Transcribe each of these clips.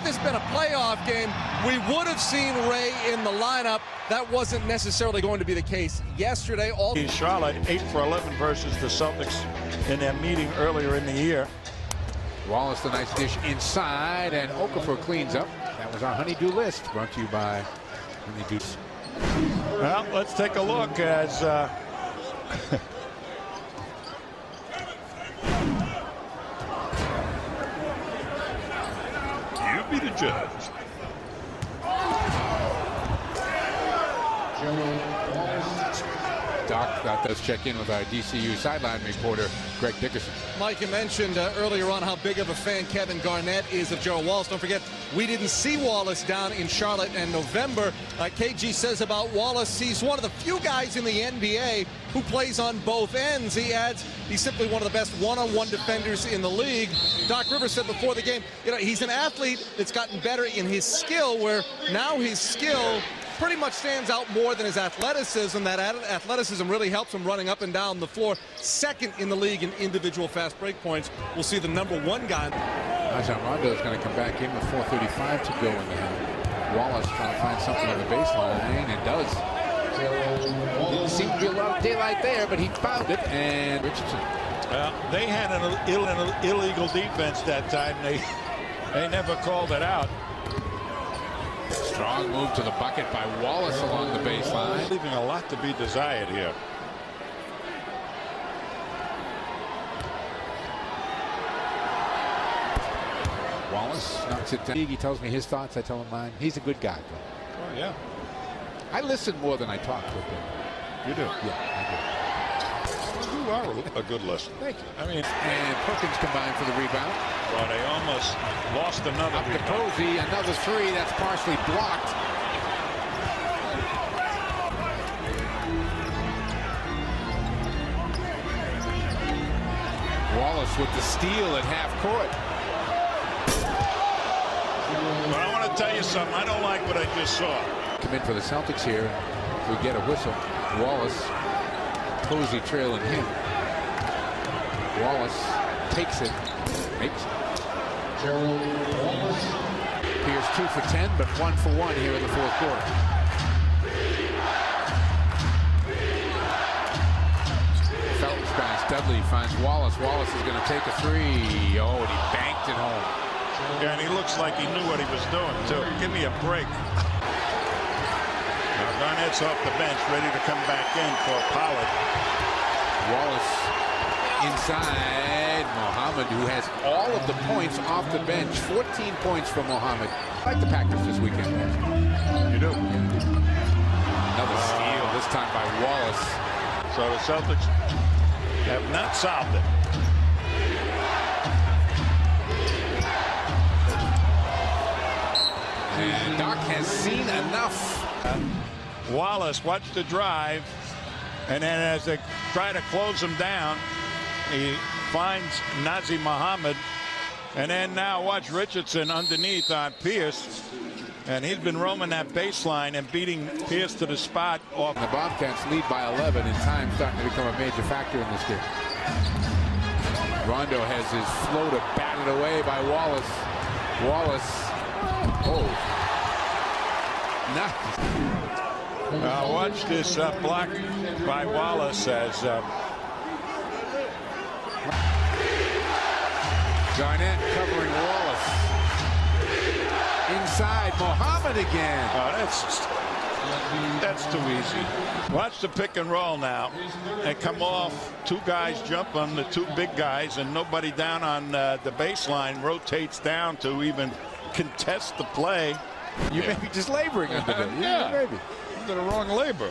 this been a playoff game, we would have seen Ray in the lineup. That wasn't necessarily going to be the case yesterday. Charlotte 8 for 11 versus the Celtics in their meeting earlier in the year. Wallace, the nice dish inside, and Okafor cleans up. That was our honeydew list, brought to you by Honeydew. Well, let's take a look as you be the judge. Gerald Wallace. Doc does check in with our DCU sideline reporter, Greg Dickerson. Mike, you mentioned earlier on how big of a fan Kevin Garnett is of Gerald Wallace. Don't forget, we didn't see Wallace down in Charlotte in November. KG says about Wallace, he's one of the few guys in the NBA who plays on both ends. He adds, he's simply one of the best one-on-one defenders in the league. Doc Rivers said before the game, he's an athlete that's gotten better in his skill, where now his skill pretty much stands out more than his athleticism. That athleticism really helps him running up and down the floor. Second in the league in individual fast break points. We'll see the #1 guy. Rajon Rondo is going to come back in with 4:35 to go in the half. Wallace trying to find something on the baseline, and does. Didn't seem to be a lot of daylight there, but he found it, and Richardson. Well, they had an illegal defense that time. They never called it out. Strong move to the bucket by Wallace along the baseline. Leaving a lot to be desired here. Wallace knocks it down. He tells me his thoughts. I tell him mine. He's a good guy. Oh, yeah. I listen more than I talk with him. You do? Yeah, I do. You are a good listener. Thank you. I mean, and Perkins combined for the rebound. Well, they almost lost another Up to rebound. Posey, another three. That's partially blocked. Wallace with the steal at half court. But I want to tell you something. I don't like what I just saw. Come in for the Celtics here. We get a whistle. Wallace, Posey trailing him. Wallace takes it, makes it. Gerald Wallace. Pierce 2 for 10, but 1 for 1 here in the fourth quarter. Felton's pass. Dudley finds Wallace. Wallace is going to take a three. Oh, and he banked it home. Yeah, and he looks like he knew what he was doing, too. Give me a break. Now Garnett's off the bench, ready to come back in for Pollard. Wallace inside. Mohammed, who has all of the points off the bench. 14 points for Mohammed. I like the Packers this weekend. You do? Another steal, this time by Wallace. So the Celtics have not solved it. And Doc has seen enough. Wallace watched the drive, and then as they try to close him down, he finds Nazi Muhammad, and then now watch Richardson underneath on Pierce, and he's been roaming that baseline and beating Pierce to the spot off. The Bobcats lead by 11, and time starting to become a major factor in this game. Rondo has his floater batted away by Wallace. Wallace. Oh. Nice. Watch this block by Wallace as Garnett covering Wallace. Inside, Mohammed again. Oh, that's too easy. Watch the pick and roll now. They come off. Two guys jump on the two big guys, and nobody down on the baseline rotates down to even contest the play. You may be just laboring under it. Yeah, maybe. Under the wrong labor.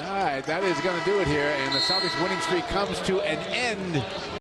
All right, that is going to do it here, and the Celtics winning streak comes to an end.